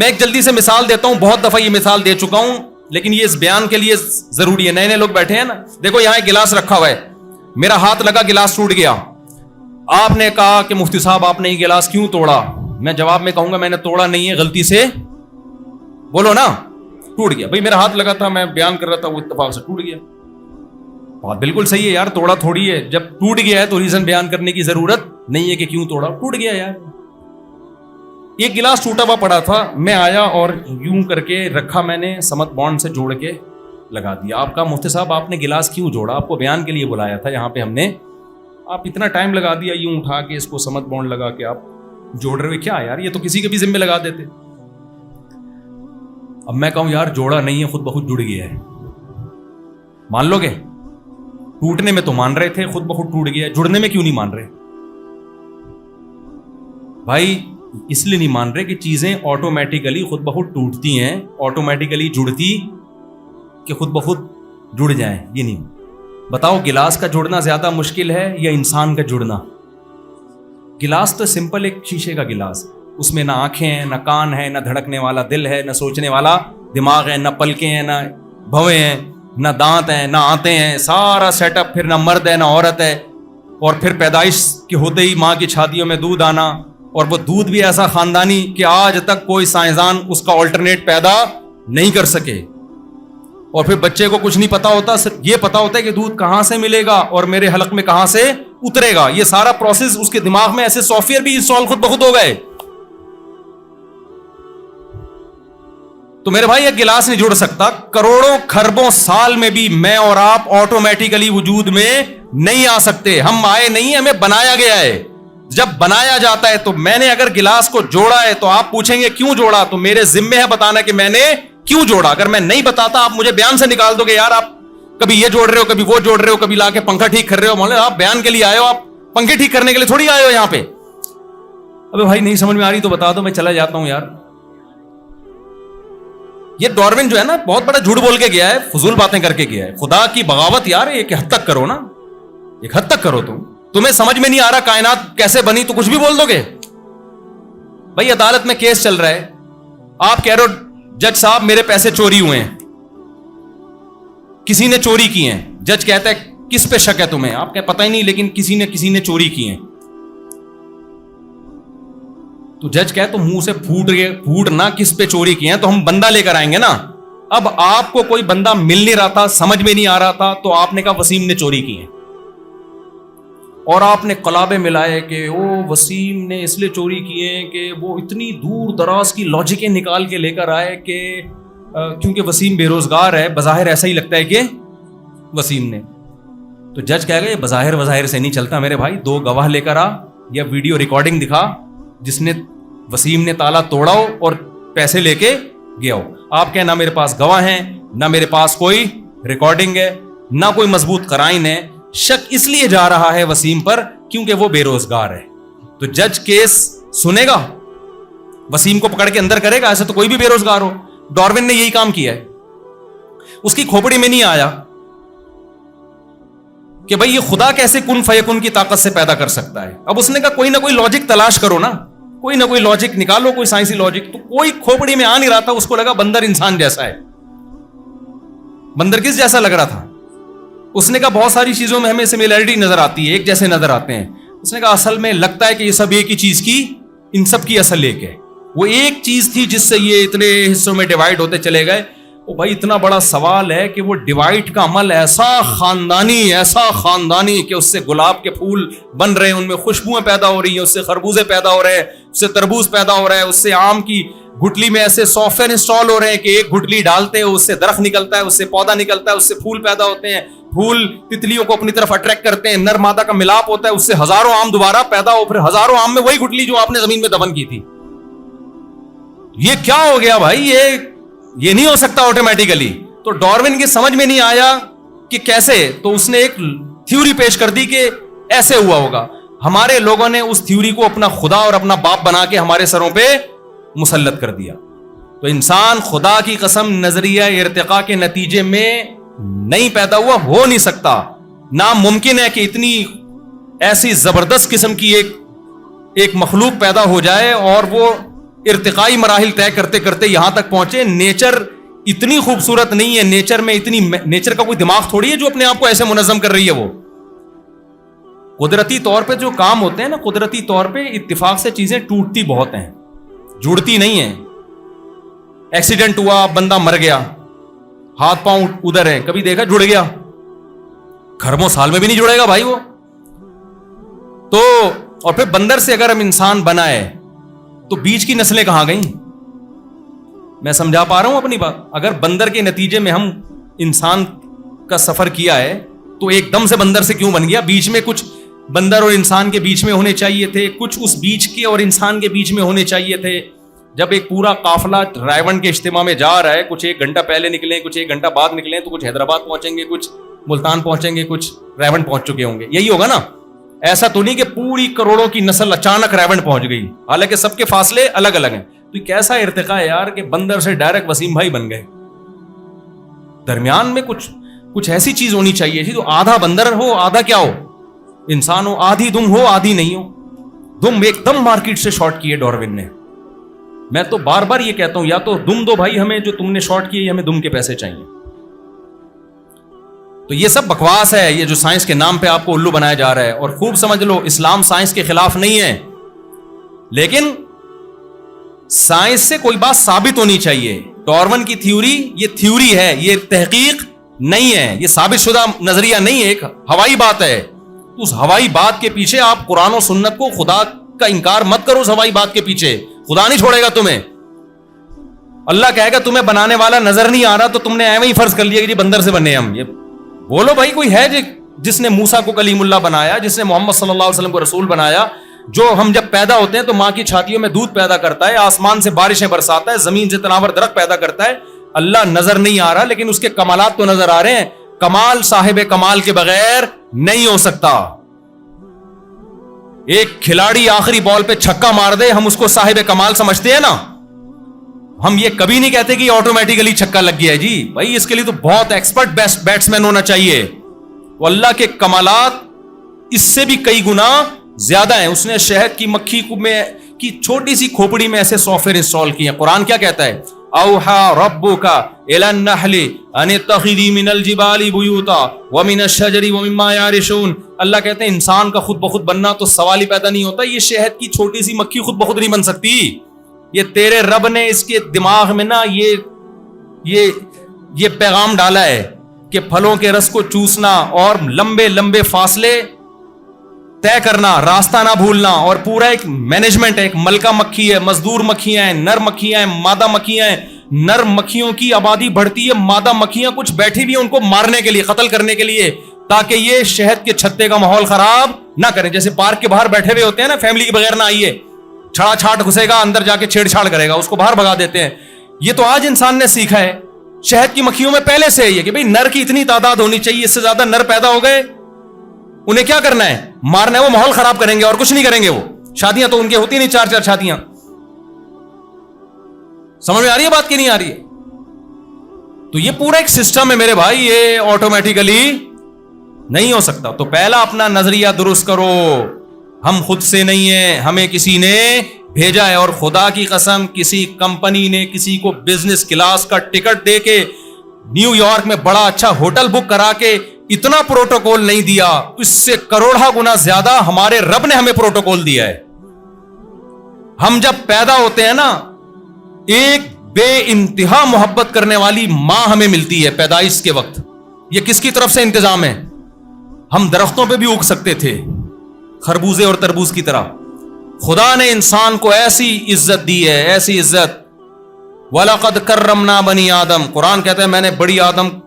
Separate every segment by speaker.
Speaker 1: میں ایک جلدی سے مثال دیتا ہوں, بہت دفعہ یہ مثال دے چکا ہوں, لیکن یہ اس بیان کے لیے ضروری ہے. نئے نئے لوگ بیٹھے ہیں نا, دیکھو یہاں ایک گلاس رکھا ہوا ہے, میرا ہاتھ لگا, گلاس ٹوٹ گیا. آپ نے کہا کہ مفتی صاحب آپ نے یہ گلاس کیوں توڑا؟ میں جواب میں کہوں گا میں نے توڑا نہیں ہے, غلطی سے بولو نا, ٹوٹ گیا. بھائی میرا ہاتھ لگا تھا, میں بیان کر رہا تھا, وہ اتفاق سے ٹوٹ گیا. بات بالکل صحیح ہے یار, توڑا تھوڑی ہے, جب ٹوٹ گیا ہے تو ریزن بیان کرنے کی ضرورت نہیں ہے کہ کیوں توڑا, ٹوٹ گیا یار. ایک گلاس ٹوٹا ہوا پڑا تھا, میں آیا اور یوں کر کے رکھا, میں نے سمت بانڈ سے جوڑ کے لگا دیا. آپ کا مفتی صاحب آپ نے گلاس کیوں جوڑا؟ آپ کو بیان کے لیے بلایا تھا یہاں پہ ہم نے, آپ اتنا ٹائم لگا دیا یوں اٹھا کے اس کو سمت بانڈ لگا کے آپ جوڑ رہے ہو, کیا یار یہ تو کسی کے بھی ذمہ لگا دیتے. اب میں کہوں یار جوڑا نہیں ہے, خود بخود جڑ گیا ہے, مان لو گے؟ ٹوٹنے میں تو مان رہے تھے, خود بخود ٹوٹ گیا, جڑنے میں کیوں نہیں مان رہے بھائی؟ اس لیے نہیں مان رہے کہ چیزیں آٹومیٹیکلی خود بخود ٹوٹتی ہیں, آٹومیٹیکلی جڑتی کہ خود بخود جڑ جائیں, یہ نہیں. بتاؤ گلاس کا جڑنا زیادہ مشکل ہے یا انسان کا جڑنا؟ گلاس تو سمپل ایک شیشے کا گلاس, اس میں نہ آنکھیں ہیں, نہ کان ہے, نہ دھڑکنے والا دل ہے, نہ سوچنے والا دماغ ہے, نہ پلکیں ہیں, نہ بھویں ہیں, نہ دانت ہیں, نہ آنتیں ہیں, سارا سیٹ اپ. پھر نہ مرد ہے نہ عورت ہے, اور پھر پیدائش کے ہوتے ہی ماں کی چھاتیوں میں دودھ آنا, اور وہ دودھ بھی ایسا خاندانی کہ آج تک کوئی سائنسدان اس کا آلٹرنیٹ پیدا نہیں کر سکے. اور پھر بچے کو کچھ نہیں پتا ہوتا, صرف یہ پتا ہوتا ہے کہ دودھ کہاں سے ملے گا اور میرے حلق میں کہاں سے اترے گا. یہ سارا پروسیس اس کے دماغ میں ایسے سافٹ ویئر بھی انسٹال خود بخود ہو گئے. تو میرے بھائی ایک گلاس نہیں جڑ سکتا. کروڑوں کھربوں سال میں بھی میں اور آپ آٹومیٹیکلی وجود میں نہیں آ سکتے. ہم آئے نہیں, ہمیں بنایا گیا ہے. جب بنایا جاتا ہے تو میں نے اگر گلاس کو جوڑا ہے تو آپ پوچھیں گے کیوں جوڑا, تو میرے ذمے ہے بتانا کہ میں نے کیوں جوڑا. اگر میں نہیں بتاتا آپ مجھے بیان سے نکال دو گے, یار آپ کبھی یہ جوڑ رہے ہو, کبھی وہ جوڑ رہے ہو, کبھی لا کے پنکھا ٹھیک کر رہے ہو. مولانا آپ بیان کے لیے آئے ہو, آپ پنکھے ٹھیک کرنے کے لیے تھوڑی آئے ہو یہاں پہ. ابے بھائی نہیں سمجھ میں آ رہی تو بتا دو, میں چلا جاتا ہوں یار. یہ ڈاروین جو ہے نا بہت بڑا جھوٹ بول کے گیا ہے, فضول باتیں کر کے گیا ہے. خدا کی بغاوت یار ایک حد تک کرو نا, ایک حد تک کرو. تمہیں سمجھ میں نہیں آ رہا کائنات کیسے بنی تو کچھ بھی بول دو گے. بھائی عدالت میں کیس چل رہا ہے, آپ کہہ رہے ہو جج صاحب میرے پیسے چوری ہوئے ہیں, کسی نے چوری کی ہیں. جج کہتا ہے کس پہ شک ہے تمہیں؟ آپ کہ پتہ ہی نہیں, لیکن کسی نے چوری کی ہیں. تو جج کہے تو منہ سے پھوٹ نہ کس پہ چوری کی ہیں, تو ہم بندہ لے کر آئیں گے نا. اب آپ کو کوئی بندہ مل نہیں رہا تھا, سمجھ میں نہیں آ رہا تھا, تو آپ نے کہا وسیم نے چوری کی ہیں, اور آپ نے قلابے ملائے کہ وہ وسیم نے اس لیے چوری کی ہیں کہ وہ اتنی دور دراز کی لاجکیں نکال کے لے کر آئے کہ کیونکہ وسیم بے روزگار ہے, بظاہر ایسا ہی لگتا ہے کہ وسیم نے. تو جج کہے گا یہ بظاہر سے نہیں چلتا میرے بھائی, 2 گواہ لے کر آ یا ویڈیو ریکارڈنگ دکھا جس نے وسیم نے تالا توڑا ہو اور پیسے لے کے گیا ہو. آپ کہیں نہ میرے پاس گواہ ہیں, نہ میرے پاس کوئی ریکارڈنگ ہے, نہ کوئی مضبوط قرائن ہے. شک اس لیے جا رہا ہے وسیم پر کیونکہ وہ بے روزگار ہے. تو جج کیس سنے گا, وسیم کو پکڑ کے اندر کرے گا؟ ایسا تو کوئی بھی بے روزگار ہو. ڈاروین نے یہی کام کیا ہے, اس کی کھوپڑی میں نہیں آیا کہ بھائی یہ خدا کیسے کن فیکن کی طاقت سے پیدا کر سکتا ہے. اب اس نے کہا کوئی نہ کوئی لاجک تلاش کرو نا, کوئی نہ کوئی لاجک نکالو, کوئی سائنسی لاجک. تو کوئی کھوپڑی میں آ نہیں رہا تھا, اس کو لگا بندر انسان جیسا ہے. بندر کس جیسا لگ رہا تھا؟ اس نے کہا بہت ساری چیزوں میں ہمیں سملیرٹی نظر آتی ہے, ایک جیسے نظر آتے ہیں. اس نے کہا اصل میں لگتا ہے کہ یہ سب ایک ہی چیز کی, ان سب کی اصل ایک ہے. وہ ایک چیز تھی جس سے یہ اتنے حصوں میں ڈیوائڈ ہوتے چلے گئے. وہ بھائی اتنا بڑا سوال ہے کہ وہ ڈیوائڈ کا عمل ایسا خاندانی کہ اس سے گلاب کے پھول بن رہے ہیں, ان میں خوشبوئیں پیدا ہو رہی ہیں, اس سے خربوزے پیدا ہو رہے ہیں, اس سے تربوز پیدا ہو رہا ہے, اس سے آم کی گٹلی میں ایسے سافٹ ویئر انسٹال ہو رہے ہیں کہ ایک گٹلی ڈالتے ہیں اس سے درخت نکلتا ہے, اس سے پودا نکلتا ہے, اس سے پھول پیدا ہوتے ہیں, پھول تتلیوں کو اپنی طرف اٹریکٹ کرتے ہیں, نر مادہ کا ملاپ ہوتا ہے, اس سے ہزاروں آم دوبارہ پیدا ہو, پھر ہزاروں آم میں وہی گٹلی جو آپ نے زمین میں دفن کی تھی. یہ کیا ہو گیا بھائی؟ یہ نہیں ہو سکتا آٹومیٹیکلی. تو ڈاروین کی سمجھ میں نہیں آیا کہ کیسے, تو اس نے ایک تھیوری پیش کر دی کہ ایسے ہوا ہوگا. ہمارے لوگوں نے اس تھیوری کو اپنا خدا اور اپنا باپ بنا کے ہمارے سروں پہ مسلط کر دیا. تو انسان خدا کی قسم نظریہ ارتقاء کے نتیجے میں نہیں پیدا ہوا, ہو نہیں سکتا. ناممکن ہے کہ اتنی ایسی زبردست قسم کی ایک مخلوق پیدا ہو جائے اور وہ ارتقائی مراحل طے کرتے کرتے یہاں تک پہنچے. نیچر اتنی خوبصورت نہیں ہے, نیچر میں اتنی, نیچر کا کوئی دماغ تھوڑی ہے جو اپنے آپ کو ایسے منظم کر رہی ہے. وہ قدرتی طور پہ جو کام ہوتے ہیں نا, قدرتی طور پہ اتفاق سے چیزیں ٹوٹتی بہت ہیں, جڑتی نہیں ہیں. ایکسیڈنٹ ہوا, بندہ مر گیا, ہاتھ پاؤں ادھر ہے, کبھی دیکھا جڑ گیا؟ خربوں سال میں بھی نہیں جڑے گا بھائی وہ تو. اور پھر بندر سے اگر ہم انسان بنائے تو بیچ کی نسلیں کہاں گئیں؟ میں سمجھا پا رہا ہوں اپنی بات؟ اگر بندر کے نتیجے میں ہم انسان کا سفر کیا ہے تو ایک دم سے بندر سے کیوں بن گیا؟ بیچ میں کچھ بندر اور انسان کے بیچ میں ہونے چاہیے تھے, کچھ اس بیچ کے اور انسان کے بیچ میں ہونے چاہیے تھے. جب ایک پورا قافلہ رائیون کے اجتماع میں جا رہا ہے, کچھ 1 گھنٹہ پہلے نکلیں, کچھ 1 گھنٹہ بعد نکلیں, تو کچھ حیدرآباد پہنچیں گے, کچھ ملتان پہنچیں گے, کچھ رائیون پہنچ چکے ہوں گے. یہی ہوگا نا؟ ایسا تو نہیں کہ پوری کروڑوں کی نسل اچانک رائیون پہنچ گئی, حالانکہ سب کے فاصلے الگ الگ ہیں. تو یہ کیسا ارتقا ہے یار کہ بندر سے ڈائریکٹ وسیم بھائی بن گئے. درمیان میں کچھ ایسی چیز ہونی چاہیے تھی, تو آدھا بندر ہو آدھا کیا ہو, انسان ہو, آدھی دم ہو آدھی نہیں ہو. دم ایک دم مارکیٹ سے شارٹ کی ہے ڈاروین نے. میں تو بار بار یہ کہتا ہوں, یا تو دم دو بھائی ہمیں جو تم نے شارٹ کی ہے, ہمیں دم کے پیسے چاہیے. تو یہ سب بکواس ہے, یہ جو سائنس کے نام پہ آپ کو الو بنایا جا رہا ہے. اور خوب سمجھ لو, اسلام سائنس کے خلاف نہیں ہے, لیکن سائنس سے کوئی بات ثابت ہونی چاہیے. ڈاروین کی تھیوری یہ تھیوری ہے, یہ تحقیق نہیں ہے, یہ ثابت شدہ نظریہ نہیں ہے, ایک ہوائی بات ہے. اس ہوائی بات کے پیچھے آپ قرآن و سنت کو, خدا کا انکار مت کرو. اس ہوائی بات کے پیچھے خدا نہیں چھوڑے گا تمہیں. اللہ کہے گا تمہیں بنانے والا نظر نہیں آ رہا, تو تم نے ایویں ہی فرض کر لیا کہ جی بندر سے بنے ہم. یہ بولو بھائی, کوئی ہے جس نے موسیٰ کو کلیم اللہ بنایا, جس نے محمد صلی اللہ علیہ وسلم کو رسول بنایا, جو ہم جب پیدا ہوتے ہیں تو ماں کی چھاتیوں میں دودھ پیدا کرتا ہے, آسمان سے بارشیں برساتا ہے, زمین سے تناور درخت پیدا کرتا ہے. اللہ نظر نہیں آ رہا, لیکن اس کے کمالات تو نظر آ رہے ہیں. کمال صاحب کمال کے بغیر نہیں ہو سکتا. ایک کھلاڑی آخری بال پہ چھکا مار دے, ہم اس کو صاحب کمال سمجھتے ہیں نا. ہم یہ کبھی نہیں کہتے کہ آٹومیٹیکلی چھکا لگ گیا ہے. جی بھائی, اس کے لیے تو بہت ایکسپرٹ بیٹسمین ہونا چاہیے. وہ اللہ کے کمالات اس سے بھی کئی گنا زیادہ ہیں. اس نے شہد کی مکھی میں کی چھوٹی سی کھوپڑی میں ایسے سافٹ ویئر انسٹال کیے ہیں. قرآن کیا کہتا ہے؟ اوحا ربک الی النحل ان اتخذی من الجبال بیوتا ومن الشجر ومما یعرشون. اللہ کہتے ہیں انسان کا خود بخود بننا تو سوال ہی پیدا نہیں ہوتا. یہ شہد کی چھوٹی سی مکھی خود بخود نہیں بن سکتی. یہ تیرے رب نے اس کے دماغ میں نا یہ پیغام ڈالا ہے کہ پھلوں کے رس کو چوسنا اور لمبے لمبے فاصلے طے کرنا, راستہ نہ بھولنا, اور پورا ایک مینجمنٹ ہے. ایک ملکہ مکھی ہے, مزدور مکھیاں ہیں, نر مکھیاں ہیں, مادہ مکھیاں ہیں. نر مکھیوں کی آبادی بڑھتی ہے, مادہ مکھیاں کچھ بیٹھی بھی ہیں ان کو مارنے کے لیے, قتل کرنے کے لیے, تاکہ یہ شہد کے چھتے کا ماحول خراب نہ کریں. جیسے پارک کے باہر بیٹھے ہوئے ہوتے ہیں نا, فیملی کے بغیر نہ آئیے, چھڑا چھاٹ گھسے گا اندر جا کے چھیڑ چھاڑ کرے گا, اس کو باہر بھگا دیتے ہیں. یہ تو آج انسان نے سیکھا ہے. شہد کی مکھیوں میں پہلے سے یہ کہ بھئی نر کی اتنی تعداد ہونی چاہیے, اس سے زیادہ نر پیدا ہو گئے انہیں کیا کرنا ہے؟ مارنا ہے. وہ ماحول خراب کریں گے اور کچھ نہیں کریں گے. وہ شادیاں تو ان کی ہوتی نہیں, 4 شادیاں. سمجھ میں آ رہی ہے بات کی نہیں آ رہی ہے؟ تو یہ پورا ایک سسٹم ہے میرے بھائی, یہ آٹومیٹیکلی نہیں ہو سکتا. تو پہلا اپنا نظریہ درست کرو. ہم خود سے نہیں ہیں, ہمیں کسی نے بھیجا ہے. اور خدا کی قسم, کسی کمپنی نے کسی کو بزنس کلاس کا ٹکٹ دے کے نیو یارک میں بڑا اچھا ہوٹل بک کرا کے اتنا پروٹوکول نہیں دیا. اس سے کروڑا گنا زیادہ ہمارے رب نے ہمیں پروٹوکول دیا ہے. ہم جب پیدا ہوتے ہیں نا, ایک بے انتہا محبت کرنے والی ماں ہمیں ملتی ہے پیدائش کے وقت. یہ کس کی طرف سے انتظام ہے؟ ہم درختوں پہ بھی اگ سکتے تھے, خربوزے اور تربوز کی طرح. خدا نے انسان کو ایسی عزت دی ہے, ایسی عزت. وَلَقَدْ كَرَّمْنَا بَنِي آدم. قرآن کہتا ہے میں نے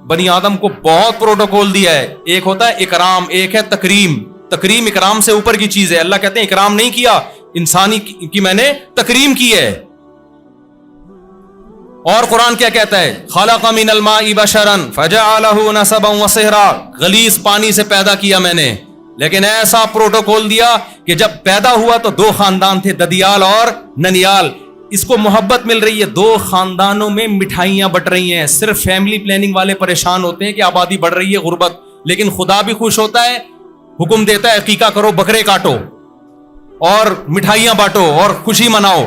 Speaker 1: بنی آدم کو بہت پروٹوکول دیا ہے. ایک ہوتا ہے اکرام, ایک ہے تکریم. تکریم اکرام سے اوپر کی چیز ہے. اللہ کہتے ہیں اکرام نہیں کیا انسانی کی, میں نے تکریم کی ہے. اور قرآن کیا کہتا ہے؟ خَلَقَ مِنَ الْمَاءِ بَشَرًا فَجَعَلَهُ نَسَبًا وَصِهْرًا. غلیظ پانی سے پیدا کیا میں نے, لیکن ایسا پروٹوکول دیا کہ جب پیدا ہوا تو 2 خاندان تھے, ددیال اور ننیال. اس کو محبت مل رہی ہے, 2 خاندانوں میں مٹھائیاں بٹ رہی ہیں. صرف فیملی پلاننگ والے پریشان ہوتے ہیں کہ آبادی بڑھ رہی ہے, غربت. لیکن خدا بھی خوش ہوتا ہے, حکم دیتا ہے عقیقہ کرو, بکرے کاٹو اور مٹھائیاں بانٹو اور خوشی مناؤ.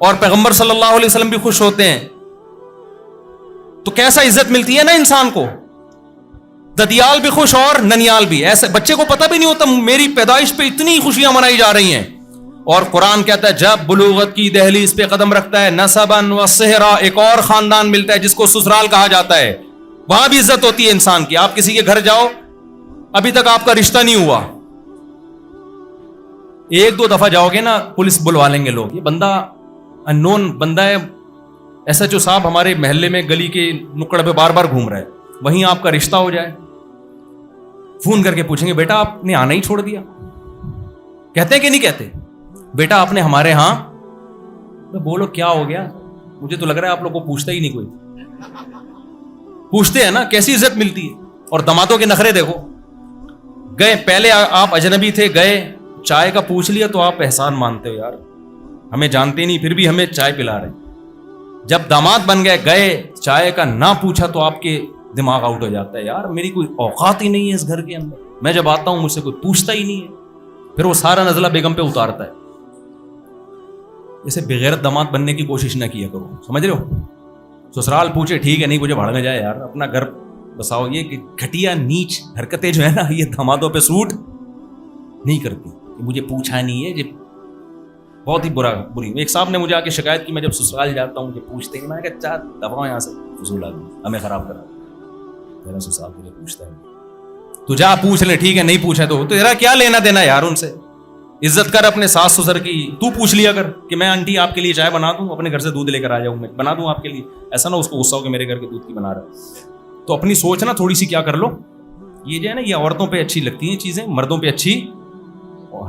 Speaker 1: اور پیغمبر صلی اللہ علیہ وسلم بھی خوش ہوتے ہیں, تو کیسا عزت ملتی ہے نا انسان کو. ددیال بھی خوش اور ننیال بھی. ایسے بچے کو پتہ بھی نہیں ہوتا میری پیدائش پہ اتنی خوشیاں منائی جا رہی ہیں. اور قرآن کہتا ہے جب بلوغت کی دہلیز پہ قدم رکھتا ہے نسباً و صہرا, ایک اور خاندان ملتا ہے جس کو سسرال کہا جاتا ہے, وہاں بھی عزت ہوتی ہے انسان کی. آپ کسی کے گھر جاؤ, ابھی تک آپ کا رشتہ نہیں ہوا, ایک دو دفعہ جاؤ گے نا پولیس بلوا لیں گے لوگ, یہ بندہ ان نون بندہ ہے, ایسا جو صاحب ہمارے محلے میں گلی کے نکڑ پہ بار بار گھوم رہا ہے, وہیں آپ کا رشتہ ہو جائے, فون کر کے پوچھیں گے بیٹا آپ نے آنا ہی چھوڑ دیا. کہتے ہیں کہ نہیں کہتے, بیٹا آپ نے ہمارے ہاں, بولو کیا ہو گیا, مجھے تو لگ رہا ہے آپ لوگ کو پوچھتا ہی نہیں کوئی. پوچھتے ہیں نا, کیسی عزت ملتی ہے. اور دمادوں کے نخرے دیکھو, گئے پہلے آپ اجنبی تھے, گئے چائے کا پوچھ لیا تو آپ احسان مانتے ہو, یار ہمیں جانتے نہیں پھر بھی ہمیں چائے پلا رہے ہیں. جب داماد بن گئے, گئے چائے کا نہ پوچھا تو آپ کے دماغ آؤٹ ہو جاتا ہے, یار میری کوئی اوقات ہی نہیں ہے اس گھر کے اندر, میں جب آتا ہوں مجھ سے کوئی پوچھتا ہی نہیں ہے. پھر وہ سارا نزلہ بیگم پہ اتارتا ہے. اسے بغیرت داماد بننے کی کوشش نہ کیا کرو, سمجھ رہے ہو. سسرال پوچھے ٹھیک ہے, نہیں مجھے بھاڑ میں جائے یار, اپنا گھر بساؤ. یہ کہ گھٹیا نیچ حرکتیں جو ہے نا یہ دامادوں پہ سوٹ نہیں کرتی. مجھے پوچھا نہیں ہے, یہ بہت ہی بری. ایک صاحب نے مجھے آ کے شکایت کی, میں جب سسرال جاتا ہوں مجھے پوچھتے ہیں, میں نے کہا چار دفعہ یہاں سے فضول آدمی ہمیں خراب کرا, میرا سسرال مجھے پوچھتا ہے. تو جا پوچھ لے, ٹھیک ہے نہیں پوچھا تو تیرا کیا لینا دینا یار ان سے. عزت کر اپنے ساس سسر کی, تو پوچھ لیا کر کہ میں آنٹی آپ کے لیے چائے بنا دوں, اپنے گھر سے دودھ لے کر آ جاؤں, میں بنا دوں آپ کے لیے. ایسا نہ اس کو غصہ ہو کہ میرے گھر کے دودھ کی بنا رہا ہے. تو اپنی سوچ نا تھوڑی سی کیا کر لو. یہ جو ہے نا یہ عورتوں پہ اچھی لگتی ہیں چیزیں, مردوں پہ اچھی,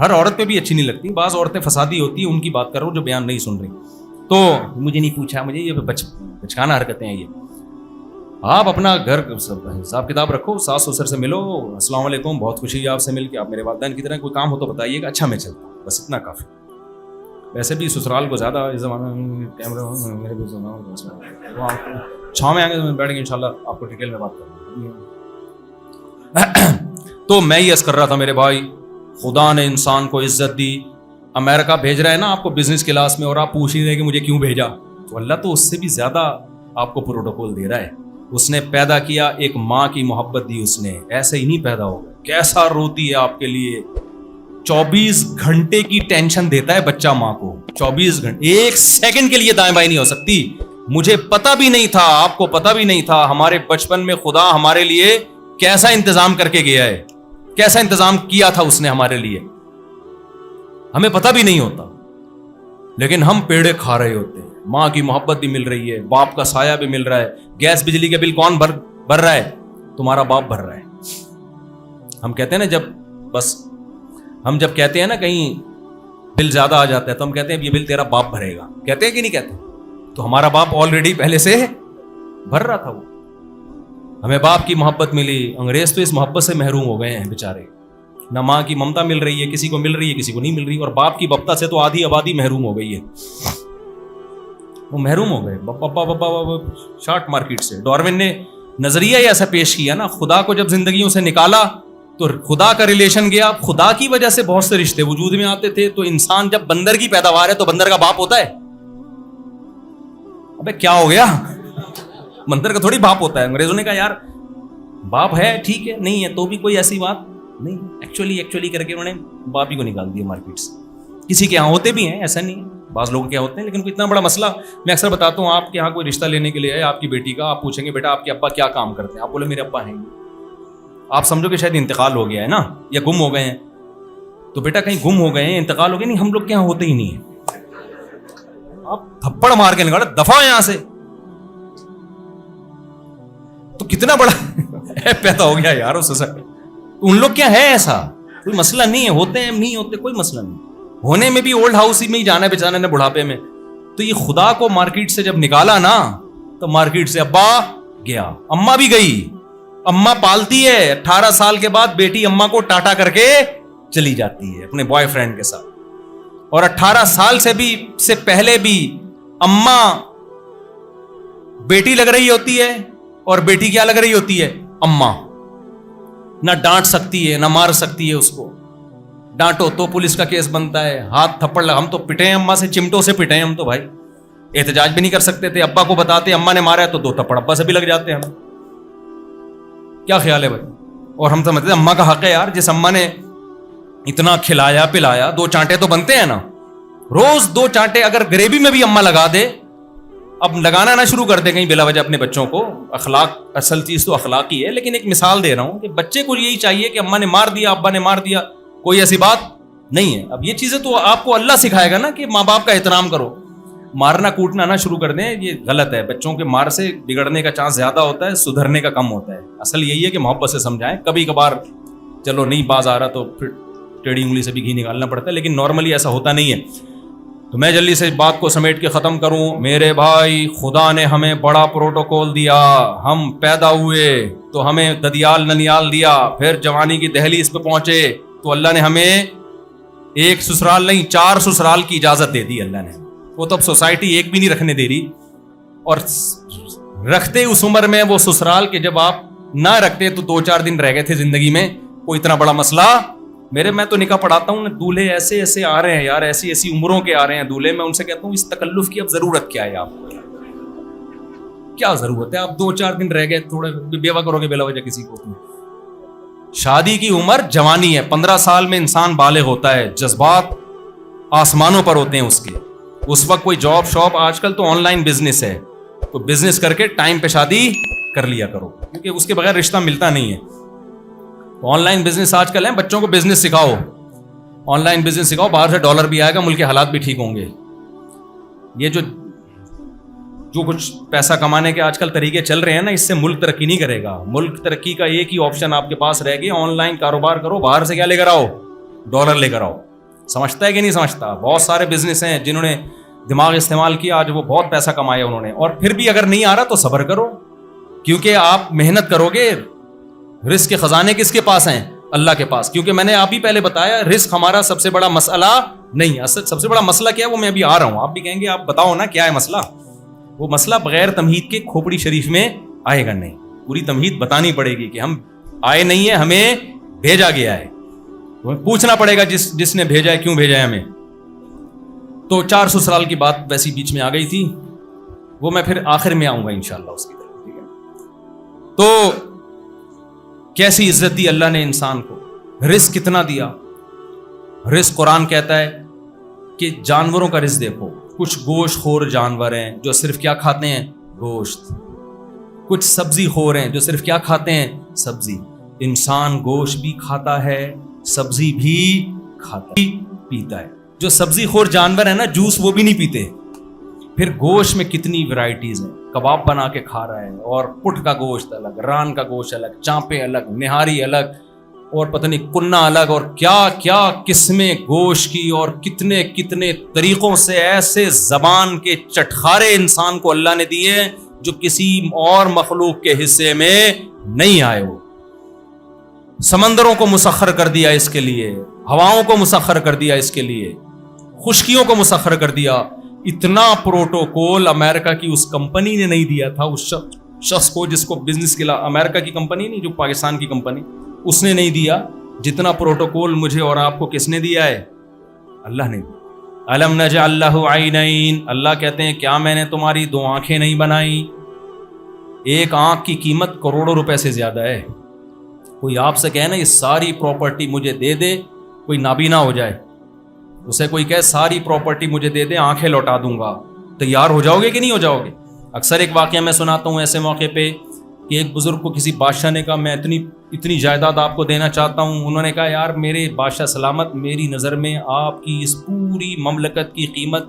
Speaker 1: ہر عورت پہ بھی اچھی نہیں لگتی. بعض عورتیں فسادی ہوتی ہیں, ان کی بات کر رہا ہوں جو بیان نہیں سن رہی. تو مجھے نہیں پوچھا, مجھے یہ بچکانا حرکتیں ہیں یہ. آپ اپنا گھر حساب کتاب رکھو, ساس سسر سے ملو, السلام علیکم بہت خوشی ہے آپ سے مل کے, آپ میرے والدین کی طرح, کوئی کام ہو تو بتائیے گا, اچھا میں چلتا ہوں, بس اتنا کافی. ویسے بھی سسرال کو زیادہ اس زمانے میں کیمرہ چھاؤں میں آئیں گے تو بیٹھیں گے انشاءاللہ, آپ کو ڈیٹیل میں بات کروں. تو میں یہ عرض کر رہا تھا میرے بھائی, خدا نے انسان کو عزت دی. امریکہ بھیج رہا ہے نا آپ کو بزنس کلاس میں, اور آپ پوچھ ہی رہے کہ مجھے کیوں بھیجا, تو اللہ تو اس سے بھی زیادہ آپ کو پروٹوکول دے رہا ہے. اس نے پیدا کیا, ایک ماں کی محبت دی اس نے, ایسے ہی نہیں پیدا ہوگا. کیسا روتی ہے آپ کے لیے, 24 گھنٹے کی ٹینشن دیتا ہے بچہ ماں کو. 24 گھنٹے, ایک سیکنڈ کے لیے دائیں بائیں نہیں ہو سکتی. مجھے پتا بھی نہیں تھا, آپ کو پتا بھی نہیں تھا, ہمارے بچپن میں خدا ہمارے لیے کیسا انتظام کر کے گیا ہے, کیسا انتظام کیا تھا اس نے ہمارے لیے, ہمیں پتا بھی نہیں ہوتا. لیکن ہم پیڑے کھا رہے ہوتے ہیں. ماں کی محبت بھی مل رہی ہے, باپ کا سایہ بھی مل رہا ہے. گیس بجلی کا بل کون بھر رہا ہے, تمہارا باپ بھر رہا ہے. ہم کہتے ہیں نا ہم جب کہتے ہیں نا کہیں بل زیادہ آ جاتا ہے تو ہم کہتے ہیں یہ بل تیرا باپ بھرے گا, کہتے ہیں کہ نہیں کہتے. تو ہمارا باپ آلریڈی پہلے سے بھر رہا تھا وہ. ہمیں باپ کی محبت ملی. انگریز تو اس محبت سے محروم ہو گئے ہیں بیچارے. نہ ماں کی ممتا مل رہی ہے, کسی کو مل رہی ہے کسی کو نہیں مل رہی, اور باپ کی بپتا سے تو آدھی آبادی محروم ہو گئی ہے. وہ محروم ہو گئے بابا شارٹ مارکیٹ سے. ڈاروین نے نظریہ ہی ایسا پیش کیا نا, خدا کو جب زندگیوں سے نکالا تو خدا کا ریلیشن گیا. خدا کی وجہ سے بہت سے رشتے وجود میں آتے تھے. تو انسان جب بندر کی پیداوار ہے تو بندر کا باپ ہوتا ہے. ابے کیا ہو گیا, بندر کا تھوڑی باپ ہوتا ہے. انگریزوں نے کہا یار باپ ہے ٹھیک ہے, نہیں ہے تو بھی کوئی ایسی بات نہیں. ایکچولی کر کے انہوں نے باپ ہی کو نکال دیا مارکیٹ سے. کسی کے یہاں ہوتے بھی ہیں, ایسا نہیں ہے, بعض لوگوں کے ہوتے ہیں, لیکن کوئی اتنا بڑا مسئلہ. میں اکثر بتاتا ہوں, آپ کے یہاں کوئی رشتہ لینے کے لیے ہے آپ کی بیٹی کا, آپ پوچھیں گے بیٹا آپ کے ابا کیا کام کرتے ہیں, آپ بولے میرے ابا ہیں, آپ سمجھو کہ شاید انتقال ہو گیا ہے نا, یا گم ہو گئے ہیں. تو بیٹا کہیں گم ہو گئے ہیں, انتقال ہو گیا, نہیں ہم لوگ کے یہاں ہوتے ہی نہیں ہیں. آپ تھپڑ مار کے نکالا دفعہ یہاں سے. تو کتنا بڑا پیدا ہو گیا یار اس سے. ان لوگ کیا ہے, ایسا کوئی مسئلہ نہیں ہے, ہوتے ہیں نہیں ہوتے کوئی مسئلہ نہیں. ہونے میں بھی اولڈ ہاؤس ہی میں ہی جانا ہے بیچانے نے بڑھاپے میں. تو یہ خدا کو مارکیٹ سے جب نکالا نا تو مارکیٹ سے ابا گیا, اماں بھی گئی. اماں پالتی ہے, 18 سال کے بعد بیٹی اماں کو ٹاٹا کر کے چلی جاتی ہے اپنے بوائے فرینڈ کے ساتھ. اور 18 سال سے پہلے بھی اماں بیٹی لگ رہی ہوتی ہے, اور بیٹی کیا لگ رہی ہوتی ہے, اماں. نہ ڈانٹ سکتی ہے نہ مار سکتی ہے اس کو. ڈانٹو تو پولیس کا کیس بنتا ہے, ہاتھ تھپڑ لگا. ہم تو پٹے ہیں اماں سے, چمٹوں سے پٹے ہیں ہم تو بھائی. احتجاج بھی نہیں کر سکتے تھے. ابا کو بتاتے اما نے مارا ہے تو 2 تھپڑ ابا سے بھی لگ جاتے ہیں. ہمیں کیا خیال ہے بھائی؟ اور ہم سمجھتے ہیں اما کا حق ہے یار, جس اما نے اتنا کھلایا پلایا 2 چانٹے تو بنتے ہیں نا, روز 2 چانٹے اگر گریوی میں بھی اما لگا دے, اب لگانا نہ شروع کر دے کہیں بلا وجہ اپنے بچوں کو. اخلاق, اصل چیز تو اخلاق ہی ہے, لیکن ایک مثال دے رہا ہوں کہ بچے کو یہی چاہیے کہ اما نے مار دیا ابا نے مار دیا, کوئی ایسی بات نہیں ہے. اب یہ چیزیں تو آپ کو اللہ سکھائے گا نا کہ ماں باپ کا احترام کرو. مارنا کوٹنا نہ شروع کر دیں, یہ غلط ہے. بچوں کے مار سے بگڑنے کا چانس زیادہ ہوتا ہے, سدھرنے کا کم ہوتا ہے. اصل یہی ہے کہ محبت سے سمجھائیں. کبھی کبھار چلو نہیں باز آ رہا تو پھر ٹیڑھی انگلی سے بھی گھی نکالنا پڑتا ہے, لیکن نارملی ایسا ہوتا نہیں ہے. تو میں جلدی سے بات کو سمیٹ کے ختم کروں. میرے بھائی, خدا نے ہمیں بڑا پروٹوکول دیا. ہم پیدا ہوئے تو ہمیں ددیال ننیال دیا, پھر جوانی کی دہلیز پہ پہنچے تو اللہ نے ہمیں 1 سسرال نہیں 4 سسرال کی اجازت دے دی اللہ نے. وہ تو اب سوسائٹی ایک بھی نہیں رکھنے دے رہی, اور رکھتے اس عمر میں وہ سسرال کہ جب آپ نہ رکھتے تو 2-4 دن رہ گئے تھے زندگی میں, کوئی اتنا بڑا مسئلہ. میں تو نکاح پڑھاتا ہوں, دولہے ایسے ایسے آ رہے ہیں یار, ایسی ایسی عمروں کے آ رہے ہیں دولہے. میں ان سے کہتا ہوں اس تکلف کی اب ضرورت کیا ہے, آپ کیا ضرورت ہے؟ آپ 2-4 دن رہ گئے, تھوڑے بیوہ کرو گے بلا وجہ کسی کو. شادی کی عمر جوانی ہے, 15 سال میں انسان بالغ ہوتا ہے, جذبات آسمانوں پر ہوتے ہیں اس کے. اس وقت کوئی جاب شاپ, آج کل تو آن لائن بزنس ہے, تو بزنس کر کے ٹائم پہ شادی کر لیا کرو, کیونکہ اس کے بغیر رشتہ ملتا نہیں ہے. آن لائن بزنس آج کل ہے, بچوں کو بزنس سکھاؤ, آن لائن بزنس سکھاؤ, باہر سے ڈالر بھی آئے گا, ملک کے حالات بھی ٹھیک ہوں گے. یہ جو کچھ پیسہ کمانے کے آج کل طریقے چل رہے ہیں نا, اس سے ملک ترقی نہیں کرے گا. ملک ترقی کا ایک ہی آپشن آپ کے پاس رہ گیا, آن لائن کاروبار کرو, باہر سے کیا لے کر آؤ, ڈالر لے کر آؤ. سمجھتا ہے کہ نہیں سمجھتا؟ بہت سارے بزنس ہیں جنہوں نے دماغ استعمال کیا, آج وہ بہت پیسہ کمایا انہوں نے. اور پھر بھی اگر نہیں آ رہا تو صبر کرو, کیونکہ آپ محنت کرو گے. رزق کے خزانے کس کے پاس ہیں؟ اللہ کے پاس. کیونکہ میں نے آپ ہی پہلے بتایا, رزق ہمارا سب سے بڑا مسئلہ نہیں. اصل سب سے بڑا مسئلہ کیا ہے وہ میں ابھی آ رہا ہوں. آپ بھی کہیں گے آپ بتاؤ نا کیا ہے مسئلہ. وہ مسئلہ بغیر تمہید کے کھوپڑی شریف میں آئے گا نہیں. پوری تمہید بتانی پڑے گی کہ ہم آئے نہیں ہیں, ہمیں بھیجا گیا ہے. پوچھنا پڑے گا جس نے بھیجا ہے کیوں بھیجا ہے ہمیں. تو 4 سسرال کی بات ویسی بیچ میں آ گئی تھی, وہ میں پھر آخر میں آؤں گا انشاءاللہ اس کی طرف. ٹھیک ہے, تو کیسی عزت دی اللہ نے انسان کو, رزق کتنا دیا. رزق قرآن کہتا ہے کہ جانوروں کا رزق دیکھو, کچھ گوشت خور جانور ہیں جو صرف کیا کھاتے ہیں, گوشت. کچھ سبزی خور ہیں جو صرف کیا کھاتے ہیں, سبزی. انسان گوشت بھی کھاتا ہے, سبزی بھی کھاتا ہے, پیتا ہے. جو سبزی خور جانور ہیں نا, جوس وہ بھی نہیں پیتے. پھر گوشت میں کتنی ورائٹیز ہیں, کباب بنا کے کھا رہا ہے, اور پٹ کا گوشت الگ, ران کا گوشت الگ, چانپے الگ, نہاری الگ, اور پتہ نہیں کنہ الگ, اور کیا کیا قسمیں گوشت کی, اور کتنے کتنے طریقوں سے ایسے زبان کے چٹخارے انسان کو اللہ نے دیے جو کسی اور مخلوق کے حصے میں نہیں آئے. ہو سمندروں کو مسخر کر دیا اس کے لیے, ہواؤں کو مسخر کر دیا اس کے لیے, خشکیوں کو مسخر کر دیا. اتنا پروٹوکول امریکہ کی اس کمپنی نے نہیں دیا تھا, اس شخص کو جس کو بزنس کے لیے, امریکہ کی کمپنی نہیں جو پاکستان کی کمپنی, اس نے نہیں دیا جتنا پروٹوکول مجھے اور آپ کو کس نے دیا ہے, اللہ نے. الم نجعل لہ عینین, اللہ کہتے ہیں کیا میں نے تمہاری 2 آنکھیں نہیں بنائی. ایک آنکھ کی قیمت کروڑوں روپے سے زیادہ ہے. کوئی آپ سے کہے نا یہ ساری پراپرٹی مجھے دے دے, کوئی نابینا ہو جائے, اسے کوئی کہے ساری پراپرٹی مجھے دے دے, آنکھیں لوٹا دوں گا, تیار ہو جاؤ گے کہ نہیں ہو جاؤ گے؟ اکثر ایک واقعہ میں سناتا ہوں ایسے موقع پہ کہ ایک بزرگ کو کسی بادشاہ نے کہا میں اتنی جائیداد آپ کو دینا چاہتا ہوں. انہوں نے کہا یار میرے بادشاہ سلامت, میری نظر میں آپ کی اس پوری مملکت کی قیمت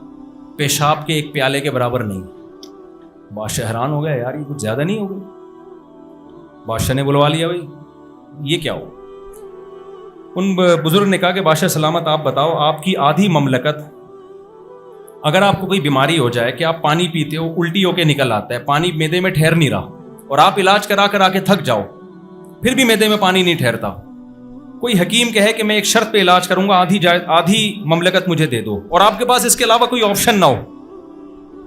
Speaker 1: پیشاب کے ایک پیالے کے برابر نہیں. بادشاہ حیران ہو گیا, یار یہ کچھ زیادہ نہیں ہو گئی. بادشاہ نے بلوا لیا, بھائی یہ کیا ہو. ان بزرگ نے کہا کہ بادشاہ سلامت آپ بتاؤ, آپ کی آدھی مملکت, اگر آپ کو کوئی بیماری ہو جائے کہ آپ پانی پیتے ہو الٹی ہو کے نکل آتا ہے, پانی معدے میں ٹھہر نہیں رہا, اور آپ علاج کرا کے تھک جاؤ, پھر بھی معدے میں پانی نہیں ٹھہرتا, کوئی حکیم کہے کہ میں ایک شرط پہ علاج کروں گا, آدھی مملکت مجھے دے دو, اور آپ کے پاس اس کے علاوہ کوئی آپشن نہ ہو,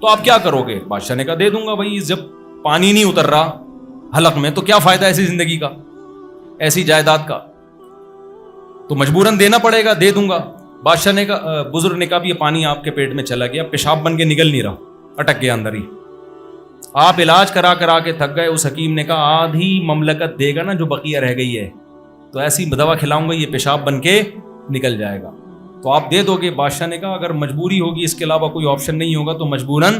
Speaker 1: تو آپ کیا کرو گے؟ بادشاہ نے کہا دے دوں گا. بھائی جب پانی نہیں اتر رہا حلق میں تو کیا فائدہ ایسی زندگی کا, ایسی جائیداد کا, تو مجبوراً دینا پڑے گا, دے دوں گا. بادشاہ نے کہا, بزرگ نے کہا بھی یہ پانی آپ کے پیٹ میں چلا گیا, پیشاب بن کے نکل نہیں رہا, اٹک گیا اندر ہی. آپ علاج کرا کرا کے تھک گئے. اس حکیم نے کہا آدھی مملکت دے گا نا جو بقیہ رہ گئی ہے, تو ایسی دوا کھلاؤں گا یہ پیشاب بن کے نکل جائے گا, تو آپ دے دو گے؟ بادشاہ نے کہا اگر مجبوری ہوگی, اس کے علاوہ کوئی آپشن نہیں ہوگا تو مجبوراً,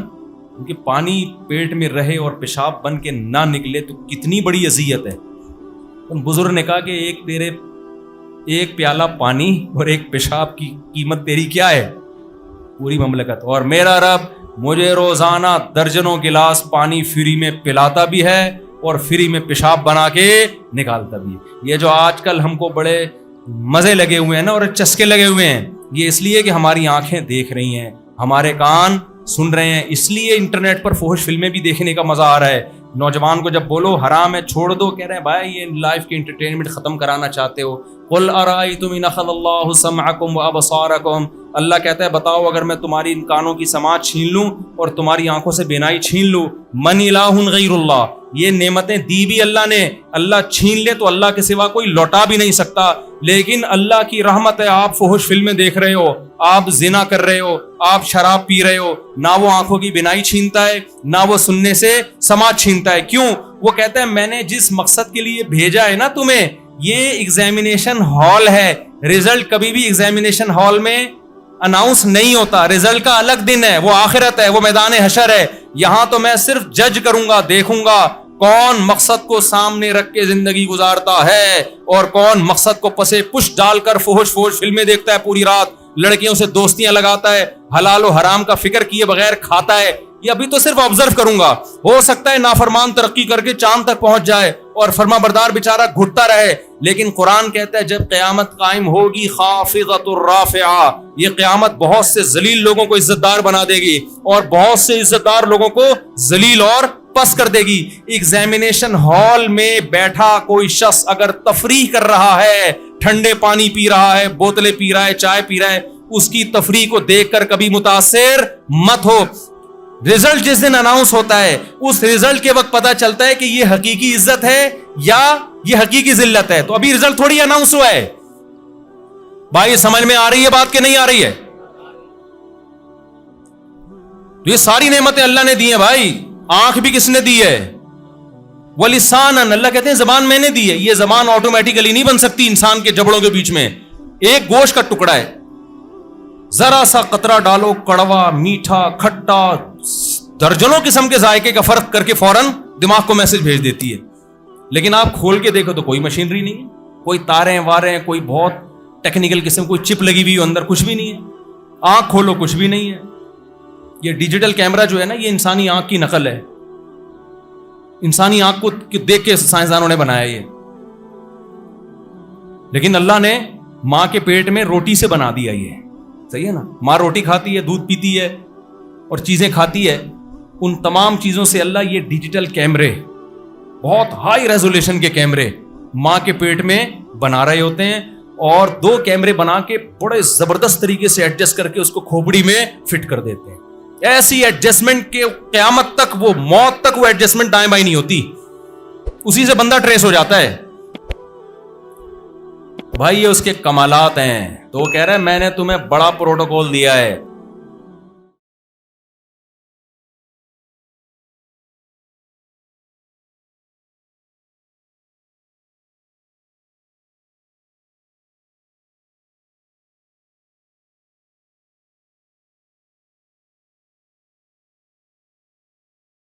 Speaker 1: کیونکہ پانی پیٹ میں رہے اور پیشاب بن کے نہ نکلے تو کتنی بڑی اذیت ہے. ان بزرگ نے کہا کہ ایک پیالہ پانی اور ایک پیشاب کی قیمت تیری کیا ہے؟ پوری مملکت. اور میرا رب مجھے روزانہ درجنوں گلاس پانی فری میں پلاتا بھی ہے اور فری میں پیشاب بنا کے نکالتا بھی ہے. یہ جو آج کل ہم کو بڑے مزے لگے ہوئے ہیں نا اور چسکے لگے ہوئے ہیں, یہ اس لیے کہ ہماری آنکھیں دیکھ رہی ہیں, ہمارے کان سن رہے ہیں, اس لیے انٹرنیٹ پر فحش فلمیں بھی دیکھنے کا مزہ آ رہا ہے. نوجوان کو جب بولو حرام ہے چھوڑ دو, کہہ رہے ہیں بھائی یہ لائف کی انٹرٹینمنٹ ختم کرانا چاہتے ہو. قل ارائیتم ان اخذ اللہ سمعکم وابصارکم, اللہ کہتا ہے بتاؤ اگر میں تمہاری ان کانوں کی سماعت چھین لوں اور تمہاری آنکھوں سے بینائی چھین لوں, من الہ غیر اللہ, یہ نعمتیں دی بھی اللہ نے, اللہ چھین لے تو اللہ کے سوا کوئی لوٹا بھی نہیں سکتا. لیکن اللہ کی رحمت ہے, آپ فحش فلمیں دیکھ رہے ہو, آپ زنا کر رہے ہو, آپ شراب پی رہے ہو, نہ وہ آنکھوں کی بینائی چھینتا ہے نہ وہ سننے سے سماعت چھینتا ہے. کیوں؟ وہ کہتا ہے میں نے جس مقصد کے لیے بھیجا ہے نا تمہیں, یہ ایگزامینیشن ہال ہے, رزلٹ کبھی بھی ایگزامینیشن ہال میں اناؤنس نہیں ہوتا, رزلٹ کا الگ دن ہے, وہ آخرت ہے, وہ میدان حشر ہے. یہاں تو میں صرف جج کروں گا, دیکھوں گا کون مقصد کو سامنے رکھ کے زندگی گزارتا ہے اور کون مقصد کو پسے پش ڈال کر فحش فلمیں دیکھتا ہے پوری رات, لڑکیوں سے دوستیاں لگاتا ہے, حلال و حرام کا فکر کیے بغیر کھاتا ہے. یہ ابھی تو صرف آبزرو کروں گا, ہو سکتا ہے نافرمان ترقی کر کے چاند تک پہنچ جائے اور فرما بردار بیچارہ گھٹتا رہے. لیکن قرآن کہتا ہے جب قیامت قائم ہوگی خافضۃ الرافعہ, یہ قیامت بہت سے ذلیل لوگوں کو عزت دار بنا دے گی اور بہت سے عزت دار لوگوں کو ذلیل اور پس کر دے گی. ایگزامینیشن ہال میں بیٹھا کوئی شخص اگر تفریح کر رہا ہے, ٹھنڈے پانی پی رہا ہے, بوتلیں پی رہا ہے, چائے پی رہا ہے, اس کی تفریح کو دیکھ کر کبھی متاثر مت ہو. رزلٹ جس دن اناؤنس ہوتا ہے اس رزلٹ کے وقت پتا چلتا ہے کہ یہ حقیقی عزت ہے یا یہ حقیقی ذلت ہے. تو ابھی رزلٹ تھوڑی اناؤنس ہوا ہے بھائی, سمجھ میں آ رہی ہے بات کہ نہیں آ رہی ہے؟ تو یہ ساری نعمتیں اللہ نے دی ہیں بھائی. آنکھ بھی کس نے دی ہے؟ وَلِسَانًا, اللہ کہتے ہیں زبان میں نے دی ہے. یہ زبان آٹومیٹیکلی نہیں بن سکتی انسان کے جبڑوں کے بیچ میں. ایک گوشت کا ٹکڑا ہے, ذرا سا قطرہ ڈالو, کڑوا, میٹھا, کھٹا, درجنوں قسم کے ذائقے کا فرق کر کے فوراً دماغ کو میسج بھیج دیتی ہے. لیکن آپ کھول کے دیکھو تو کوئی مشینری نہیں ہے, کوئی تاریں واریں, کوئی بہت ٹیکنیکل قسم, کوئی چپ لگی ہوئی اندر, کچھ بھی نہیں ہے. آنکھ کھولو کچھ بھی نہیں ہے. یہ ڈیجیٹل کیمرہ جو ہے نا, یہ انسانی آنکھ کی نقل ہے. انسانی آنکھ کو دیکھ کے سائنسدانوں نے بنایا یہ. لیکن اللہ نے ماں کے پیٹ میں روٹی سے بنا دیا یہ, صحیح ہے نا. ماں روٹی کھاتی ہے, دودھ پیتی ہے اور چیزیں کھاتی ہے. ان تمام چیزوں سے اللہ یہ ڈیجیٹل کیمرے, بہت ہائی ریزولیشن کے کیمرے ماں کے پیٹ میں بنا رہے ہوتے ہیں, اور 2 کیمرے بنا کے بڑے زبردست طریقے سے ایڈجسٹ کر کے اس کو کھوپڑی میں فٹ کر دیتے ہیں. ایسی ایڈجسٹمنٹ کے قیامت تک, وہ موت تک وہ ایڈجسٹمنٹ دائیں بائیں نہیں ہوتی, اسی سے بندہ ٹریس ہو جاتا ہے. بھائی یہ اس کے کمالات ہیں. تو وہ کہہ رہے ہیں میں نے تمہیں بڑا پروٹوکول دیا ہے,